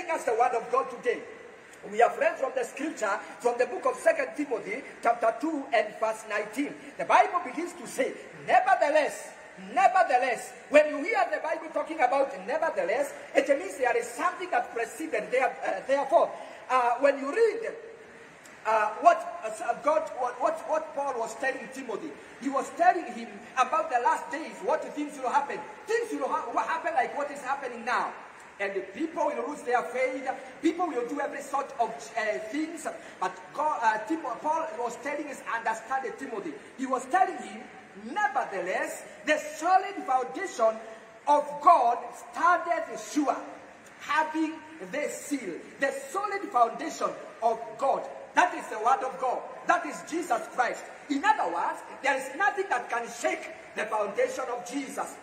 bringing us the word of God today. We have read from the scripture, from the book of 2 Timothy, chapter 2 and verse 19. The Bible begins to say, nevertheless, when you hear the Bible talking about nevertheless, it means there is something that preceded there. Therefore, when you read what Paul was telling Timothy, he was telling him about the last days, what things will happen. Things will happen like what is happening now. And the people will lose their faith. People will do every sort of things. But Paul was telling his understanding Timothy. He was telling him, nevertheless, the solid foundation of God standeth sure, having this seal. The solid foundation of God. That is the word of God. That is Jesus Christ. In other words, there is nothing that can shake the foundation of Jesus.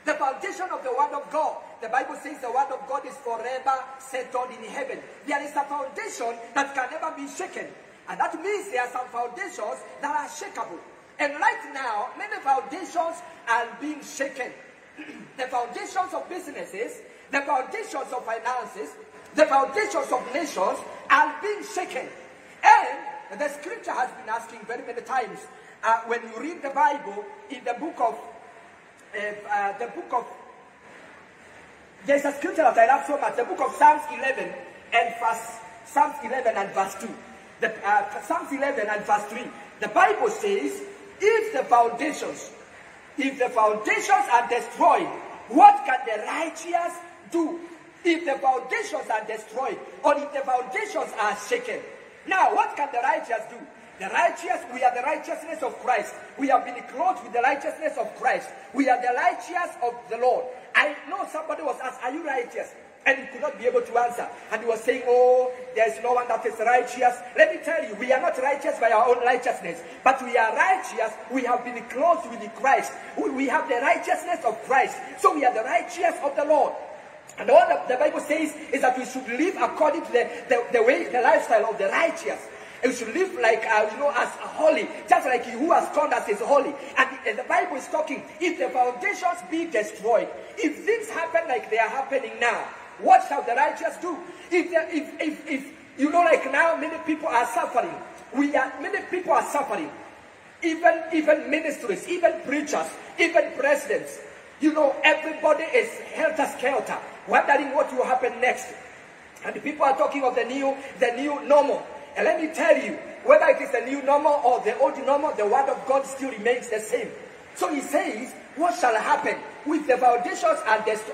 The foundation of the word of God. The Bible says the word of God is forever settled in heaven. There is a foundation that can never be shaken. And that means there are some foundations that are shakeable. And right now, many foundations are being shaken. The foundations of businesses, the foundations of finances, the foundations of nations are being shaken. And the scripture has been asking very many times, when you read the Bible in the book of there's a scripture that I love so much, the book of Psalms 11 and verse 2. Psalms 11 and verse 3. The Bible says, if the foundations are destroyed, what can the righteous do? If the foundations are destroyed, or if the foundations are shaken. Now, what can the righteous do? The righteous, we are the righteousness of Christ. We have been clothed with the righteousness of Christ. We are the righteous of the Lord. I know somebody was asked, are you righteous? And he could not be able to answer. And he was saying, oh, there is no one that is righteous. Let me tell you, we are not righteous by our own righteousness. But we are righteous. We have been clothed with Christ. We have the righteousness of Christ. So we are the righteous of the Lord. And all the Bible says is that we should live according to the lifestyle of the righteous. And we should live like, as holy, just like he who has called us is holy. And the Bible is talking, if the foundations be destroyed, if things happen like they are happening now, what shall the righteous do? If like now, many people are suffering. Many people are suffering. Even ministries, even preachers, even presidents. Everybody is helter-skelter, wondering what will happen next. And the people are talking of the new normal. And let me tell you, whether it is the new normal or the old normal, the word of God still remains the same. So he says, what shall happen if the foundations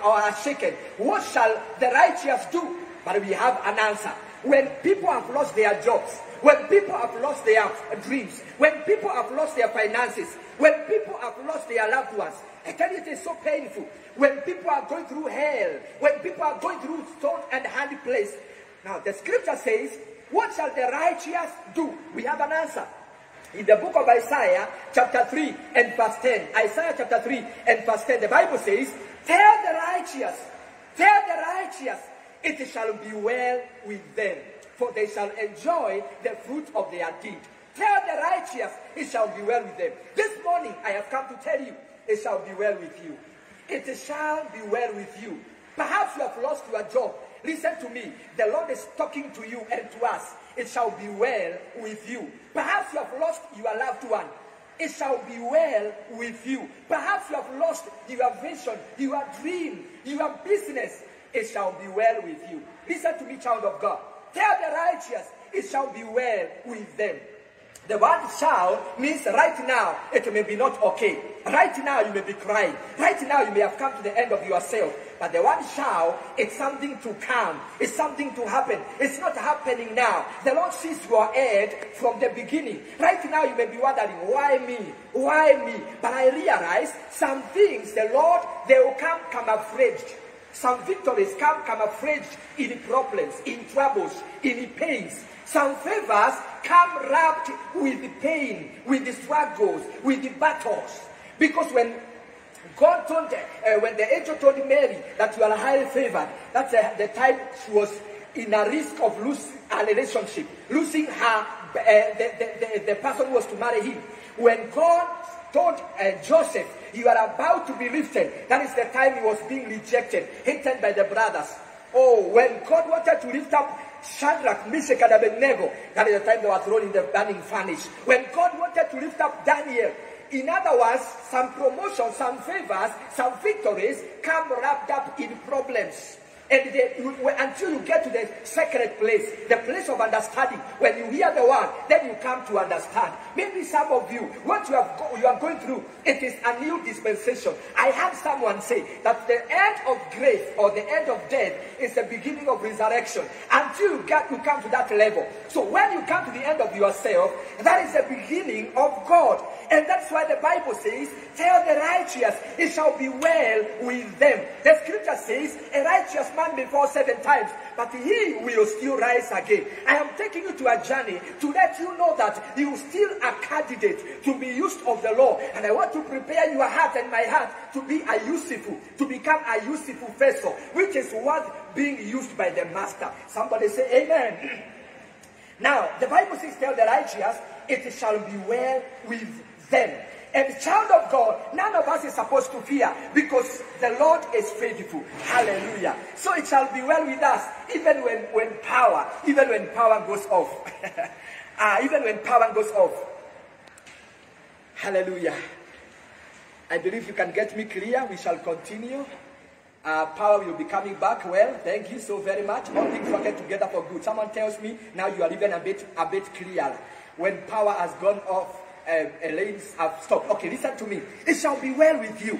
are shaken? What shall the righteous do? But we have an answer. When people have lost their jobs, when people have lost their dreams, when people have lost their finances, when people have lost their loved ones, I tell you, it is so painful. When people are going through hell, when people are going through stone and handy place. Now, the scripture says, what shall the righteous do? We have an answer. In the book of Isaiah, chapter 3 and verse 10. Isaiah chapter 3 and verse 10. The Bible says, tell the righteous, it shall be well with them, for they shall enjoy the fruit of their deed. Tell the righteous, it shall be well with them. This morning, I have come to tell you, it shall be well with you. It shall be well with you. Perhaps you have lost your job. Listen to me. The Lord is talking to you and to us. It shall be well with you. Perhaps you have lost your loved one. It shall be well with you. Perhaps you have lost your vision, your dream, your business. It shall be well with you. Listen to me, child of God. Tell the righteous, it shall be well with them. The word shall means right now, it may be not okay. Right now, you may be crying. Right now, you may have come to the end of yourself. But the word shall, it's something to come. It's something to happen. It's not happening now. The Lord sees your end from the beginning. Right now, you may be wondering, why me? Why me? But I realize some things, the Lord, they will come camouflaged. Some victories come camouflaged in problems, in troubles, in pains. Some favors come wrapped with the pain, with the struggles, with the battles. Because when God told, when the angel told Mary that you are highly favored, that's the time she was in a risk of losing a relationship, losing her, the person who was to marry him. When God told Joseph, you are about to be lifted, that is the time he was being rejected, hated by the brothers. Oh, when God wanted to lift up Shadrach, Meshach, and Abednego, that is the time they were thrown in the burning furnace. When God wanted to lift up Daniel, in other words, some promotions, some favors, some victories come wrapped up in problems. And until you get to the secret place, the place of understanding, when you hear the word, then you come to understand. Maybe some of you, what you are going through, it is a new dispensation. I heard someone say that the end of grave or the end of death is the beginning of resurrection. Until you come to that level. So when you come to the end of yourself, that is the beginning of God. And that's why the Bible says, tell the righteous, it shall be well with them. The scripture says, a righteous man may fall 7 times, but he will still rise again. I am taking you to a journey to let you know that you still are candidate to be used of the Lord. And I want to prepare your heart and my heart to be a useful, to become a useful vessel, which is worth being used by the master. Somebody say amen. Now, the Bible says, tell the righteous, it shall be well with them. And child of God, none of us is supposed to fear, because the Lord is faithful. Hallelujah. So it shall be well with us, even when power goes off. Even when power goes off. Hallelujah. I believe you can get me clear. We shall continue. Power will be coming back. Well, thank you so very much. All things work together for good. Someone tells me now you are even a bit clearer. When power has gone off, lanes have stopped. Okay, listen to me. It shall be well with you.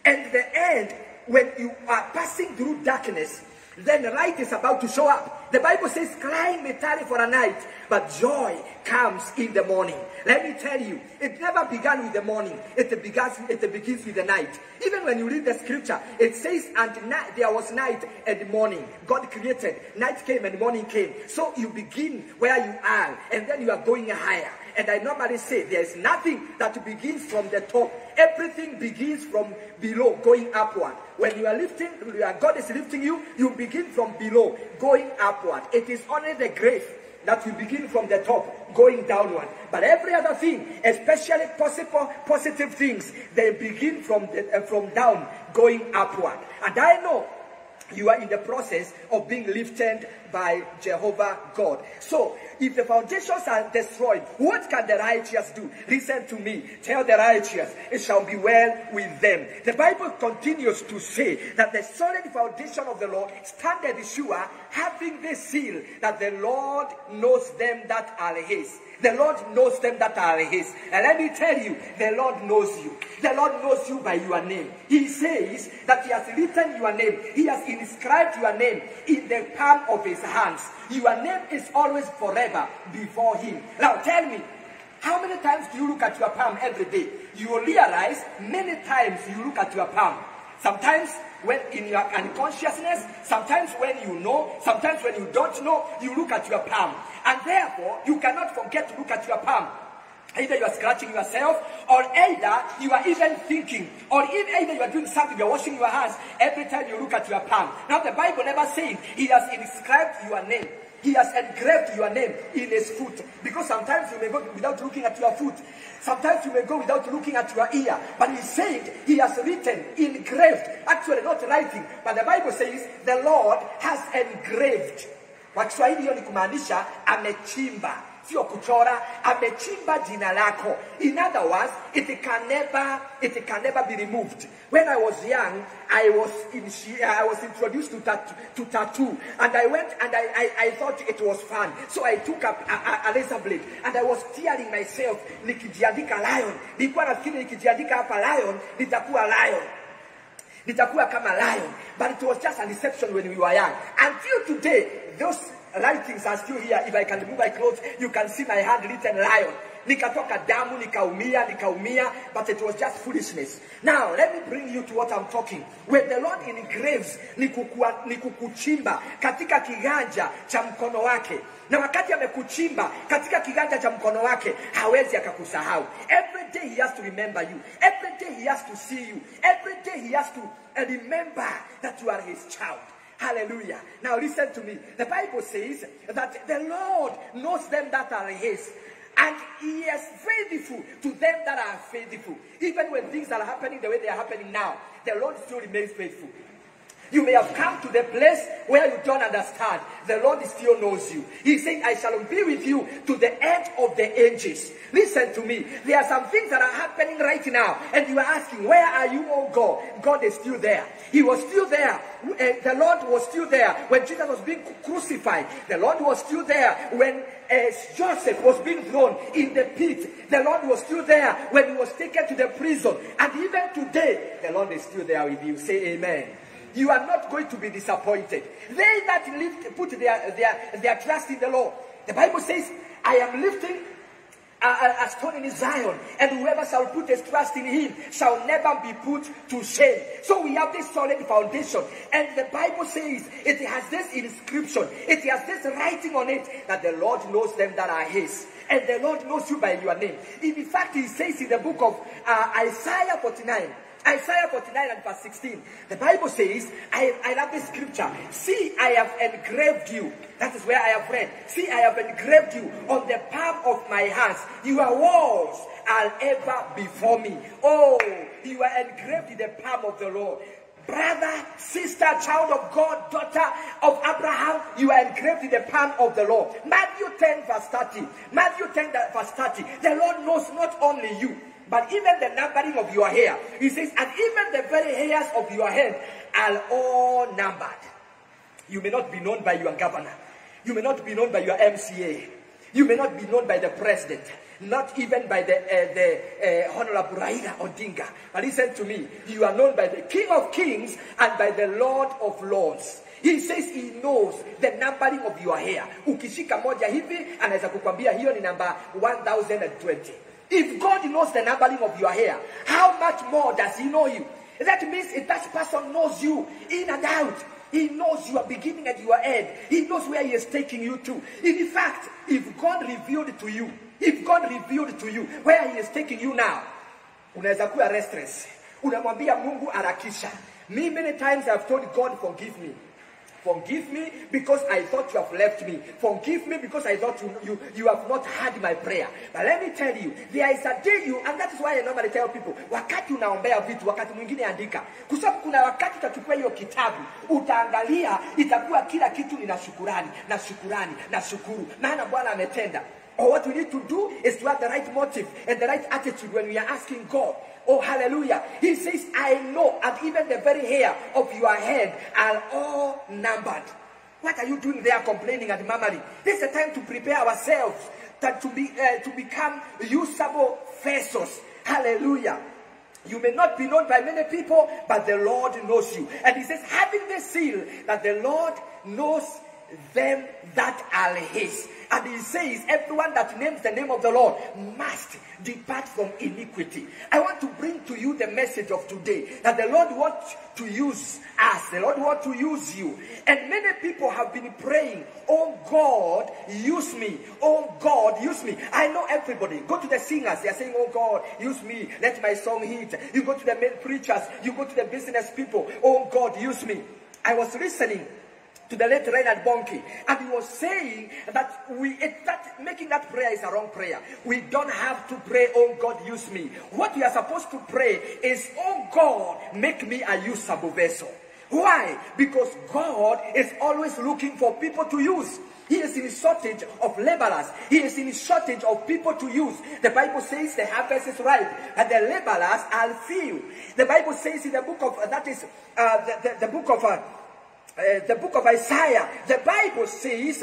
And the end, when you are passing through darkness, then light is about to show up. The Bible says, crying may tarry for a night, but joy comes in the morning. Let me tell you, it never began with the morning. It begins with the night. Even when you read the scripture, it says, and there was night and morning. God created. Night came and morning came. So you begin where you are, and then you are going higher. And I normally say, there is nothing that begins from the top. Everything begins from below, going upward. When you are lifting, God is lifting you, you begin from below, going upward. It is only the grave that you begin from the top, going downward. But every other thing, especially positive things, they begin from down, going upward. And I know you are in the process of being lifted by Jehovah God. So, if the foundations are destroyed, what can the righteous do? Listen to me. Tell the righteous, it shall be well with them. The Bible continues to say that the solid foundation of the Lord standeth sure, having this seal, that the Lord knows them that are his. The Lord knows them that are his. And let me tell you, the Lord knows you. The Lord knows you by your name. He says that he has written your name. He has inscribed your name in the palm of his hands. Your name is always forever before him. Now tell me, how many times do you look at your palm every day? You will realize many times you look at your palm. Sometimes when in your unconsciousness, sometimes when you know, sometimes when you don't know, you look at your palm. And therefore, you cannot forget to look at your palm. Either you are scratching yourself, or either you are even thinking, or either you are doing something, you are washing your hands every time you look at your palm. Now the Bible never says he has inscribed your name. He has engraved your name in his foot. Because sometimes you may go without looking at your foot. Sometimes you may go without looking at your ear. But he said he has written, engraved. Actually not writing. But the Bible says the Lord has engraved. Kwa Kiswahili hiyo ni kumaanisha amechimba. Sio kuchora, amechimba jina lako. In other words, it can never be removed. When I was young, I was introduced to tattoo, and I went and I thought it was fun. So I took up a razor blade and I was tearing myself. Nikijiandika lion. Nilikuwa nafikiri nikijiandika hapa lion, nitakuwa lion. Nitakuwa kama lion. But it was just a deception when we were young. Until today, those writings are still here. If I can remove my clothes, you can see my hand written lion. Nikatoka damu, nikaumia, but it was just foolishness. Now, let me bring you to what I'm talking. When the Lord engraves, ni kukuchimba katika kiganja cha mkono wake. Na wakati amekuchimba katika kiganja cha mkono wake, hawezi akakusahau. Every day he has to remember you. Every day he has to see you. Every day he has to remember that you are his child. Hallelujah. Now listen to me. The Bible says that the Lord knows them that are his. And he is faithful to them that are faithful. Even when things are happening the way they are happening now, the Lord still remains faithful. You may have come to the place where you don't understand. The Lord still knows you. He said, I shall be with you to the end of the ages. Listen to me. There are some things that are happening right now. And you are asking, where are you, oh God? God is still there. He was still there. The Lord was still there when Jesus was being crucified. The Lord was still there when Joseph was being thrown in the pit. The Lord was still there when he was taken to the prison. And even today, the Lord is still there with you. Say amen. You are not going to be disappointed. They that put their trust in the Lord. The Bible says, I am lifting a stone in Zion, and whoever shall put his trust in him shall never be put to shame. So we have this solid foundation, and the Bible says it has this inscription, it has this writing on it, that the Lord knows them that are his, and the Lord knows you by your name. In fact, he says in the book of Isaiah 49 and verse 16, the Bible says, I love this scripture. See, I have engraved you. That is where I have read. See, I have engraved you on the palm of my hands. Your walls are ever before me. Oh, you are engraved in the palm of the Lord. Brother, sister, child of God, daughter of Abraham, you are engraved in the palm of the Lord. Matthew 10 verse 30. Matthew 10 verse 30. The Lord knows not only you, but even the numbering of your hair. He says, and even the very hairs of your head are all numbered. You may not be known by your governor. You may not be known by your MCA. You may not be known by the president. Not even by the Honorable Raila Odinga. But listen to me. You are known by the King of Kings and by the Lord of Lords. He says he knows the numbering of your hair. Ukishika moja hivi, anaweza kukwambia hiyo ni number 1020. If God knows the numbering of your hair, how much more does he know you? That means if that person knows you in and out, he knows your beginning and your end. He knows where he is taking you to. In fact, if God revealed to you where he is taking you now, unaweza kuwa restless. Unamwambia Mungu harakisha. Me many times I have told God, forgive me. Forgive me because I thought you have left me. Forgive me because I thought you have not heard my prayer. But let me tell you, there is a day and that is why I normally tell people, wakati unaombea vitu, wakati mwingine andika. Kwa sababu kuna wakati utachukua hiyo kitabu, utaangalia, itakuwa kila kitu ina shukurani, na shukuru. Maana Bwana ametenda. Or what we need to do is to have the right motive and the right attitude when we are asking God. Oh, hallelujah. He says, I know, and even the very hair of your head are all numbered. What are you doing there complaining and murmuring? This is the time to prepare ourselves to become usable vessels. Hallelujah. You may not be known by many people, but the Lord knows you. And he says, having the seal, that the Lord knows them that are his. And he says, everyone that names the name of the Lord must depart from iniquity. I want to bring to you the message of today, that the Lord wants to use us. The Lord wants to use you. And many people have been praying, oh God, use me. Oh God, use me. I know everybody. Go to the singers. They are saying, oh God, use me. Let my song hit. You go to the main preachers. You go to the business people. Oh God, use me. I was listening to the late Reinhard Bonnke, and he was saying that making that prayer is a wrong prayer. We don't have to pray, oh God, use me. What we are supposed to pray is, oh God, make me a usable vessel. Why? Because God is always looking for people to use. He is in shortage of laborers. He is in shortage of people to use. The Bible says the harvest is ripe, and the laborers are few. The Bible says in the book of the book of Isaiah, the Bible says,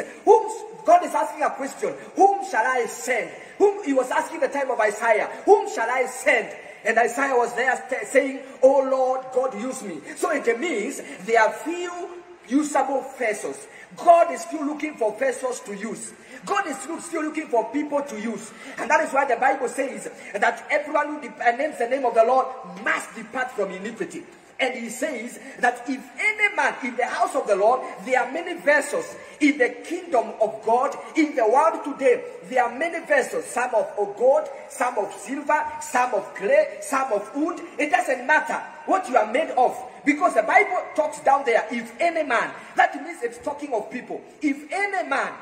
God is asking a question, whom shall I send? Whom he was asking the time of Isaiah, whom shall I send? And Isaiah was there saying, oh Lord, God, use me. So it means there are few usable vessels. God is still looking for vessels to use. God is still looking for people to use. And that is why the Bible says that everyone who names the name of the Lord must depart from iniquity. And he says that if any man in the house of the Lord, there are many vessels in the kingdom of God, in the world today, there are many vessels, some of gold, some of silver, some of clay, some of wood. It doesn't matter what you are made of, because the Bible talks down there, if any man, that means it's talking of people. If any man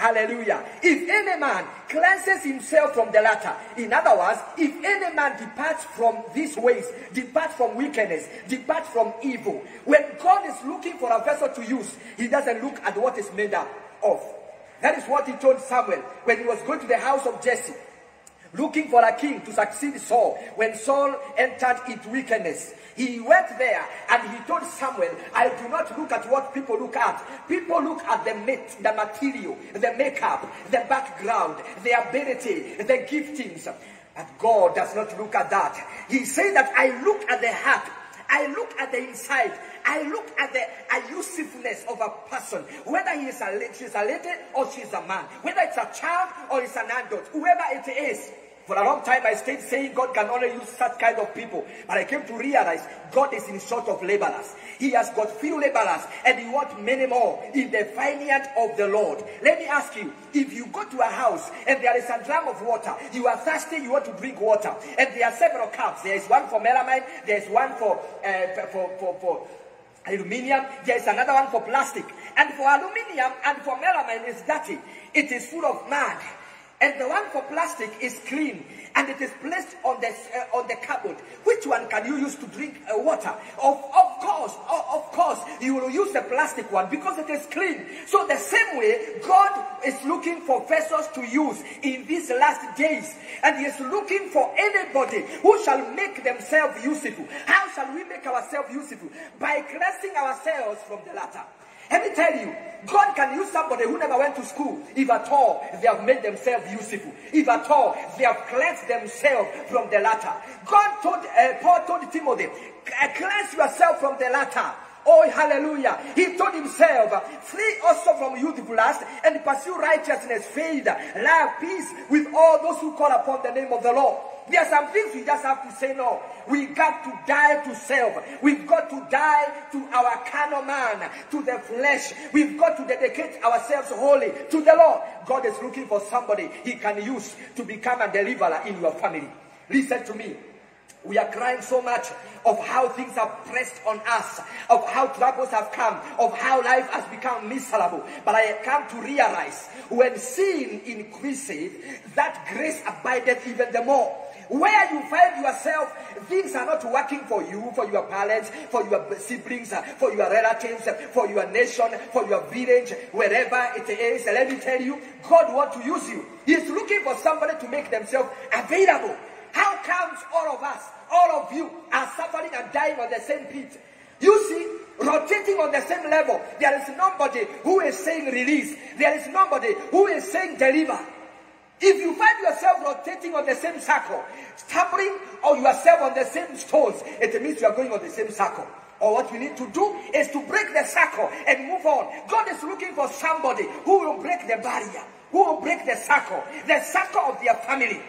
Hallelujah. If any man cleanses himself from the latter, in other words, if any man departs from these ways, departs from wickedness, departs from evil, when God is looking for a vessel to use, he doesn't look at what is made up of. That is what he told Samuel when he was going to the house of Jesse, looking for a king to succeed Saul. When Saul entered into wickedness, he went there and he told Samuel, I do not look at what people look at. People look at the material, the makeup, the background, the ability, the giftings. But God does not look at that. He said that I look at the heart. I look at the inside. I look at the usefulness of a person, whether she's a lady or she's a man, whether it's a child or it's an adult, whoever it is. For a long time I stayed saying God can only use such kind of people, but I came to realize God is in short of laborers. He has got few laborers and he wants many more in the vineyard of the Lord. Let me ask you, if you go to a house and there is a drum of water, you are thirsty, you want to drink water, and there are several cups. There is one for melamine, there is one for aluminium, there is another one for plastic. And for aluminium and for melamine is dirty. It is full of mud. And the one for plastic is clean, and it is placed on the cupboard. Which one can you use to drink water? Of course, you will use the plastic one because it is clean. So the same way, God is looking for vessels to use in these last days, and He is looking for anybody who shall make themselves useful. How shall we make ourselves useful? By cleansing ourselves from the latter. Let me tell you, God can use somebody who never went to school, if at all they have made themselves useful, if at all they have cleansed themselves from the latter. Paul told Timothy, cleanse yourself from the latter. Oh, hallelujah. He told himself, flee also from youthful lust and pursue righteousness, faith, love, peace with all those who call upon the name of the Lord. There are some things we just have to say no. We got to die to self. We've got to die to our carnal man, to the flesh. We've got to dedicate ourselves wholly to the Lord. God is looking for somebody He can use to become a deliverer in your family. Listen to me. We are crying so much of how things have pressed on us, of how troubles have come, of how life has become miserable. But I come to realize when sin increases, that grace abideth even the more. Where you find yourself, things are not working for you, for your parents, for your siblings, for your relatives, for your nation, for your village, wherever it is. Let me tell you, God wants to use you. He is looking for somebody to make themselves available. How comes all of us, all of you, are suffering and dying on the same pit? You see, rotating on the same level. There is nobody who is saying release. There is nobody who is saying deliver. If you find yourself rotating on the same circle, stumbling on yourself on the same stones, it means you are going on the same circle. Or what we need to do is to break the circle and move on. God is looking for somebody who will break the barrier, who will break the circle of their family.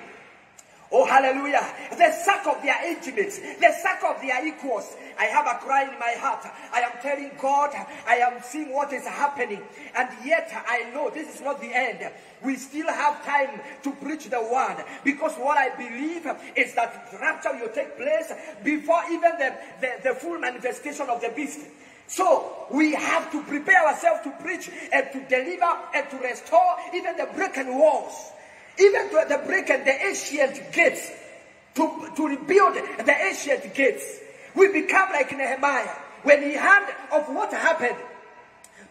Oh, hallelujah. The circle of their intimates, the circle of their equals. I have a cry in my heart. I am telling God, I am seeing what is happening. And yet I know this is not the end. We still have time to preach the word. Because what I believe is that rapture will take place before even the full manifestation of the beast. So we have to prepare ourselves to preach and to deliver and to restore even the broken walls. Even to the break and the ancient gates, to rebuild the ancient gates. We become like Nehemiah. When he heard of what happened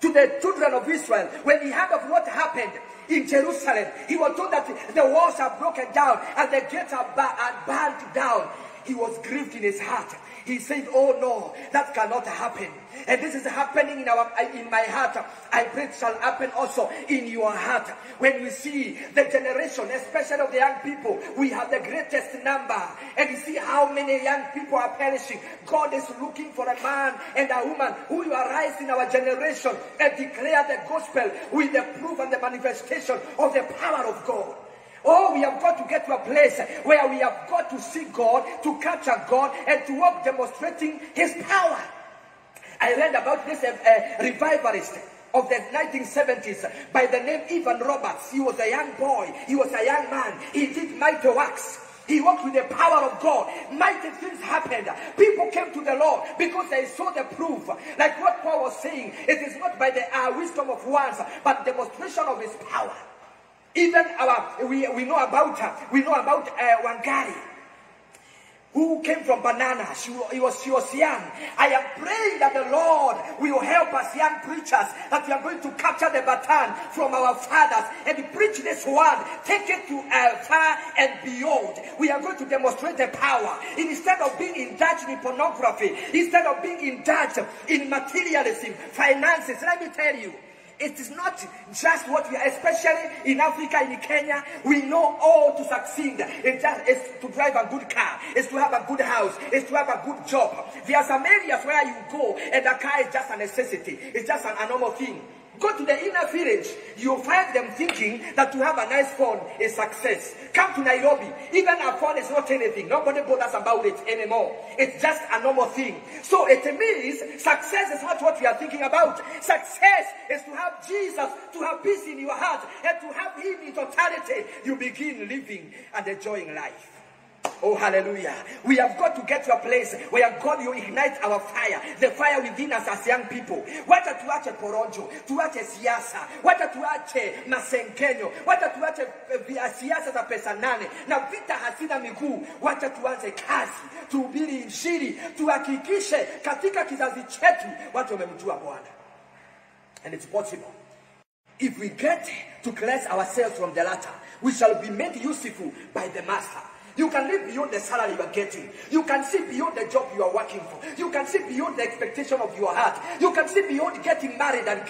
to the children of Israel, when he heard of what happened in Jerusalem, he was told that the walls are broken down and the gates are burned down. He was grieved in his heart. He said, oh no, that cannot happen. And this is happening in my heart. I pray it shall happen also in your heart. When we see the generation, especially of the young people, we have the greatest number. And you see how many young people are perishing. God is looking for a man and a woman who will arise in our generation and declare the gospel with the proof and the manifestation of the power of God. Oh, we have got to get to a place where we have got to see God, to capture God, and to walk demonstrating His power. I read about this revivalist of the 1970s by the name Evan Roberts. He was a young boy. He was a young man. He did mighty works. He walked with the power of God. Mighty things happened. People came to the Lord because they saw the proof. Like what Paul was saying, it is not by the wisdom of ones, but demonstration of his power. Even we know about Wangari, who came from Banana. She was young. I am praying that the Lord will help us young preachers, that we are going to capture the baton from our fathers and preach this word, take it to far and beyond. We are going to demonstrate the power. Instead of being indulged in pornography, instead of being indulged in materialism, finances, let me tell you, it is not just what we are, especially in Africa, in Kenya, we know all to succeed. It's to drive a good car, it's to have a good house, it's to have a good job. There are some areas where you go and the car is just a necessity, it's just a normal thing. Go to the inner village, you'll find them thinking that to have a nice phone is success. Come to Nairobi, even a phone is not anything. Nobody bothers about it anymore. It's just a normal thing. So it means success is not what we are thinking about. Success is to have Jesus, to have peace in your heart, and to have him in totality. You begin living and enjoying life. Oh, hallelujah. We have got to get to a place where God will ignite our fire, the fire within us as young people. Wacha tuache porojo, tuache siasa, wacha tuache masengenyo, wacha tuache siasa za pesa nane, na vita hasina miguu. Wacha tuanze kazi, tuhubiri injili, tuhakikishe katika kizazi chetu watu wamemjua Bwana. And it's possible. If we get to cleanse ourselves from the latter, we shall be made useful by the Master. You can live beyond the salary you are getting. You can see beyond the job you are working for. You can see beyond the expectation of your heart. You can see beyond getting married and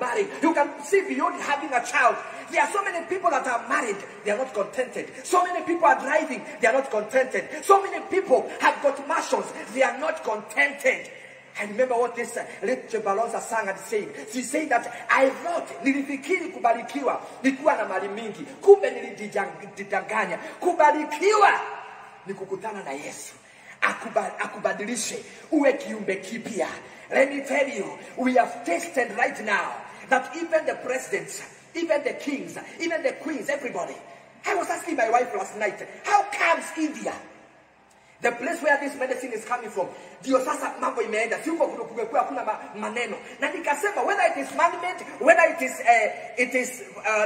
marrying. You can see beyond having a child. There are so many people that are married, they are not contented. So many people are driving, they are not contented. So many people have got mansions, they are not contented. I remember what this late Balonza sang and said. She said that I thought nilifikiri kubarikiwa nikuwa na mali mingi, kumbe nilidanganya. Kubarikiwa ni kukutana na Yesu, akubadilishe uwe kiumbe kipya. Let me tell you, we have tasted right now that even the presidents, even the kings, even the queens, everybody. I was asking my wife last night, how comes India, the place where this medicine is coming from, ndio sasa mambo imeenda, siko kumekuwa hakuna maneno. Na nikasema whether it is man-made, whether it is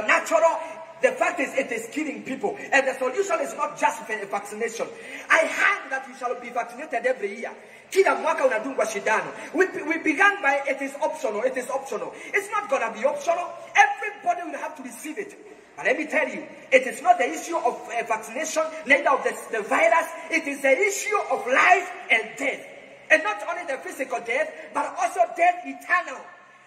natural, the fact is it is killing people. And the solution is not just vaccination. I heard that we shall be vaccinated every year. Kila mwaka unadungwa shindano. We began by it is optional. It is optional. It's not going to be optional. Everybody will have to receive it. And let me tell you, it is not the issue of vaccination, neither of the virus. It is the issue of life and death. And not only the physical death, but also death eternal.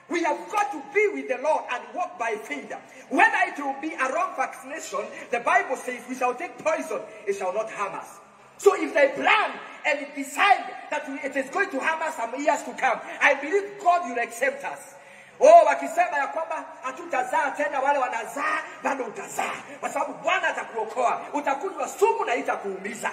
We have got to be with the Lord and walk by faith. Whether it will be a wrong vaccination, the Bible says we shall take poison, it shall not harm us. So if they plan and decide that it is going to harm us some years to come, I believe God will accept us. Oh, wakisema ya kwamba hatutazaa tena, wale wanazaa bado utazaa, kwa sababu Bwana atakuokoa. Utakunywa sumu na itakuumiza.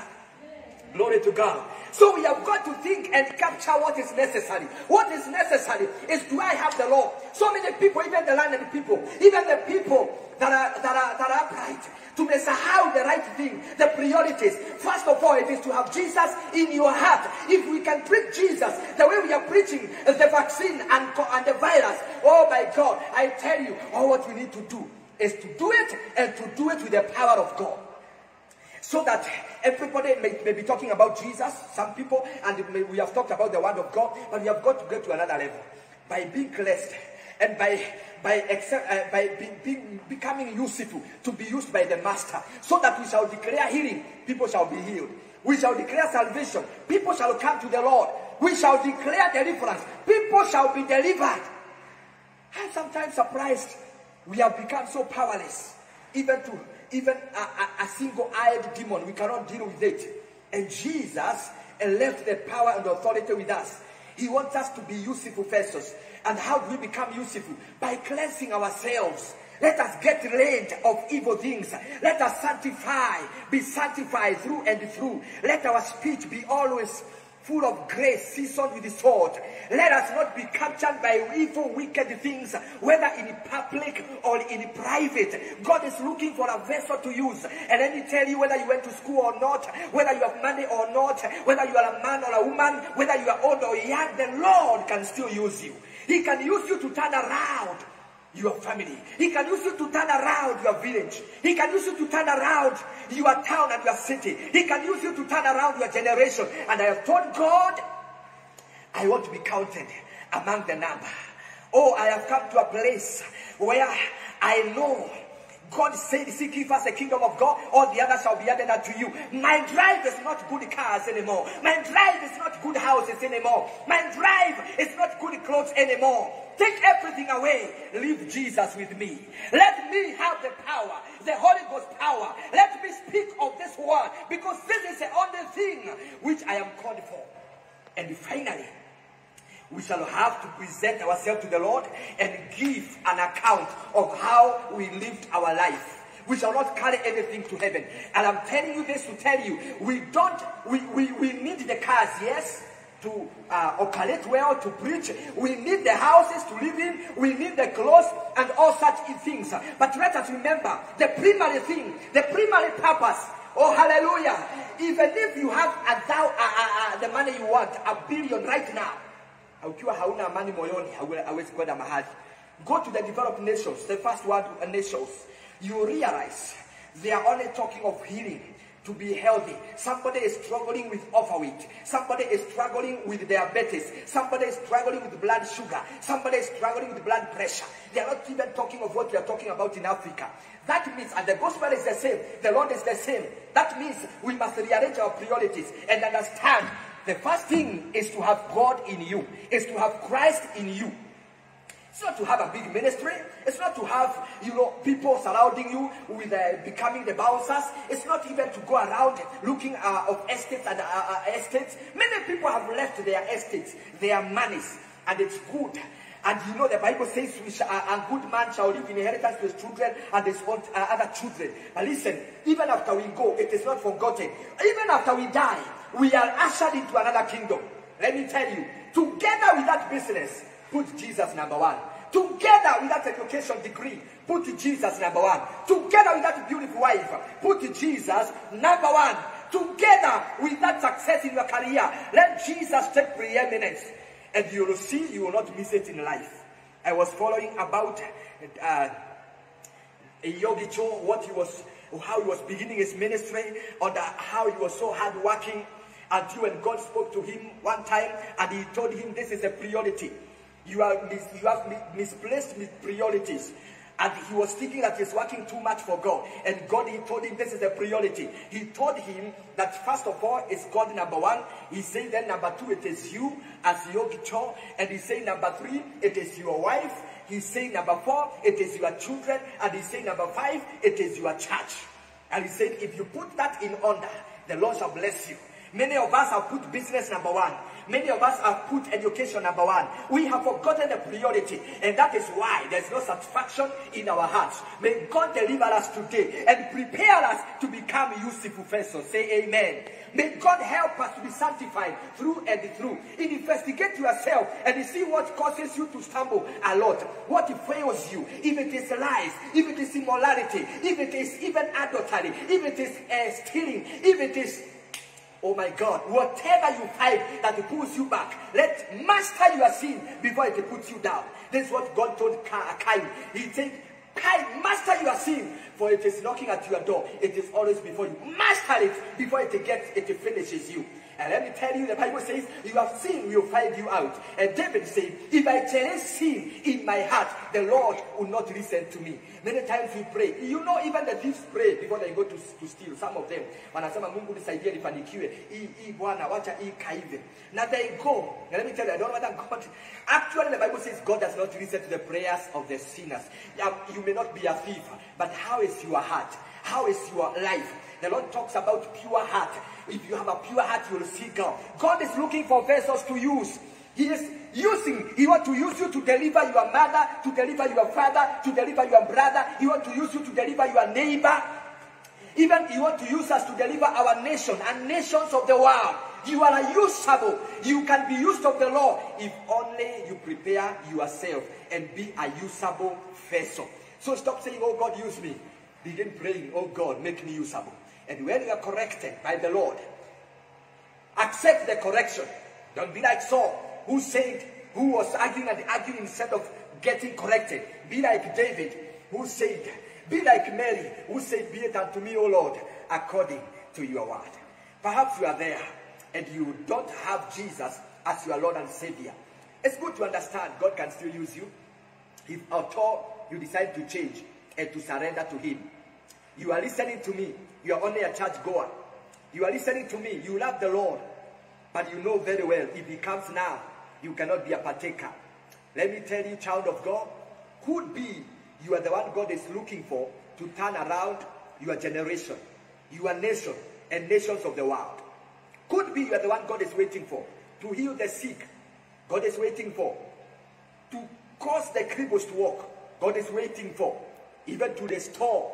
Glory to God. So we have got to think and capture what is necessary. What is necessary is, do I have the law? So many people, even the learned people, even the people that are upright, to mesahau the right thing, the priorities. First of all, it is to have Jesus in your heart. If we can preach Jesus the way we are preaching the vaccine and the virus, oh my God, I tell you, all what we need to do is to do it, and to do it with the power of God. So that everybody may be talking about Jesus, some people, and we have talked about the word of God, but we have got to get to another level by being cleansed and by becoming useful to be used by the Master, so that we shall declare healing, people shall be healed. We shall declare salvation, people shall come to the Lord. We shall declare deliverance, people shall be delivered. I'm sometimes surprised we have become so powerless, even a single-eyed demon, we cannot deal with it. And Jesus left the power and authority with us. He wants us to be useful vessels. And how do we become useful? By cleansing ourselves. Let us get rid of evil things. Let us be sanctified through and through. Let our speech be always full of grace, seasoned with the sword. Let us not be captured by evil, wicked things, whether in public or in private. God is looking for a vessel to use. And let me tell you, whether you went to school or not, whether you have money or not, whether you are a man or a woman, whether you are old or young, the Lord can still use you. He can use you to turn around your family. He can use you to turn around your village. He can use you to turn around your town and your city. He can use you to turn around your generation. And I have told God, I want to be counted among the number. Oh, I have come to a place where I know God said, seek ye first the kingdom of God, all the others shall be added unto you. My drive is not good cars anymore. My drive is not good houses anymore. My drive is not good clothes anymore. Take everything away. Leave Jesus with me. Let me have the power, the Holy Ghost power. Let me speak of this word, because this is the only thing which I am called for. And finally, we shall have to present ourselves to the Lord and give an account of how we lived our life. We shall not carry anything to heaven. And I'm telling you this to tell you, we need the cars, yes, to operate well, to preach. We need the houses to live in. We need the clothes and all such things. But let us remember the primary thing, the primary purpose. Oh, hallelujah. Even if you have the money you want, $1 billion right now, ukiwa hauna amani moyoni, hawezi kwenda mahali. Go to the developed nations, the first world nations. You realize they are only talking of healing, to be healthy. Somebody is struggling with overweight. Somebody is struggling with diabetes. Somebody is struggling with blood sugar. Somebody is struggling with blood pressure. They are not even talking of what we are talking about in Africa. That means, and the gospel is the same, the Lord is the same. That means we must rearrange our priorities and understand the first thing is to have God in you, is to have Christ in you. It's not to have a big ministry. It's not to have, people surrounding you with becoming the bouncers. It's not even to go around looking of estates and estates. Many people have left their estates, their monies, and it's good. And the Bible says a good man shall leave inheritance to his children and his other children. But listen, even after we go, it is not forgotten. Even after we die, we are ushered into another kingdom. Let me tell you, together with that business, put Jesus number one. Together with that education degree, put Jesus number one. Together with that beautiful wife, put Jesus number one. Together with that success in your career, let Jesus take preeminence. And you will see, you will not miss it in life. I was following about Yogi Cho, how he was beginning his ministry, or how he was so hardworking, until when God spoke to him one time and he told him, this is a priority. You have misplaced priorities. And he was thinking that he's working too much for God. And God, he told him this is a priority. He told him that first of all is God number one. He said then number two, it is you as Yogi Cho. And he said number three, it is your wife. He said number four, it is your children. And he said number five, it is your church. And he said, if you put that in order, the Lord shall bless you. Many of us have put business number one. Many of us have put education number one. We have forgotten the priority. And that is why there's no satisfaction in our hearts. May God deliver us today and prepare us to become useful vessels. Say amen. May God help us to be sanctified through and through. Investigate yourself and see what causes you to stumble a lot. What fails you. If it is lies, if it is immorality, if it is even adultery, if it is stealing, if it is, oh my God, whatever you find that pulls you back, let master your sin before it puts you down. This is what God told Cain. He said, Cain, master your sin, for it is knocking at your door. It is always before you. Master it before it finishes you. And let me tell you, the Bible says, you have sin, will find you out. And David said, if I challenge sin in my heart, the Lord will not listen to me. Many times we pray. Even the thieves pray before they go to steal. Some of them, wanasema Mungu nisaidie nifanikiwe. Hii Bwana wacha hii kaive. Now they go. Now let me tell you, I don't know whether God. Actually, the Bible says God does not listen to the prayers of the sinners. You may not be a thief, but how is your heart? How is your life? The Lord talks about pure heart. If you have a pure heart, you will see God. God is looking for vessels to use. He wants to use you to deliver your mother, to deliver your father, to deliver your brother. He wants to use you to deliver your neighbor. Even He wants to use us to deliver our nation and nations of the world. You are usable. You can be used of the Lord if only you prepare yourself and be a usable vessel. So stop saying, oh God, use me. Begin praying, oh God, make me usable. And when you are corrected by the Lord, accept the correction. Don't be like Saul, who was arguing and arguing instead of getting corrected. Be like David, who said, be like Mary, who said, be it unto me, O Lord, according to your word. Perhaps you are there and you don't have Jesus as your Lord and Savior. It's good to understand God can still use you if at all you decide to change and to surrender to Him. You are listening to me. You are only a church goer. You are listening to me. You love the Lord. But you know very well, if He comes now, you cannot be a partaker. Let me tell you, child of God, could be you are the one God is looking for to turn around your generation, your nation, and nations of the world. Could be you are the one God is waiting for to heal the sick. God is waiting for to cause the cripples to walk. God is waiting for even to restore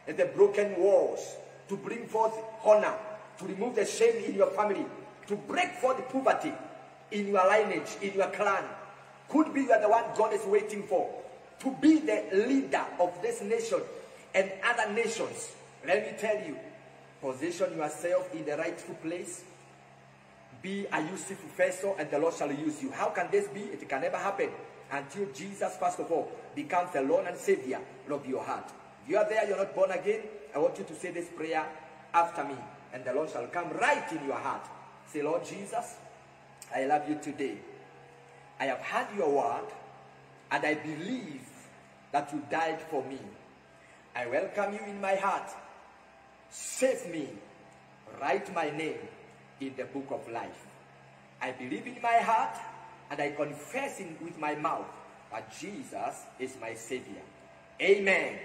the broken walls, to bring forth honor, to remove the shame in your family, to break forth poverty in your lineage, in your clan. Could be you are the one God is waiting for to be the leader of this nation and other nations. Let me tell you, position yourself in the rightful place. Be a useful vessel and the Lord shall use you. How can this be? It can never happen until Jesus, first of all, becomes the Lord and Savior of your heart. If you are there, you're not born again, I want you to say this prayer after me, and the Lord shall come right in your heart. Say, Lord Jesus, I love you today. I have heard your word, and I believe that you died for me. I welcome you in my heart. Save me. Write my name in the book of life. I believe in my heart, and I confess with my mouth that Jesus is my Savior. Amen.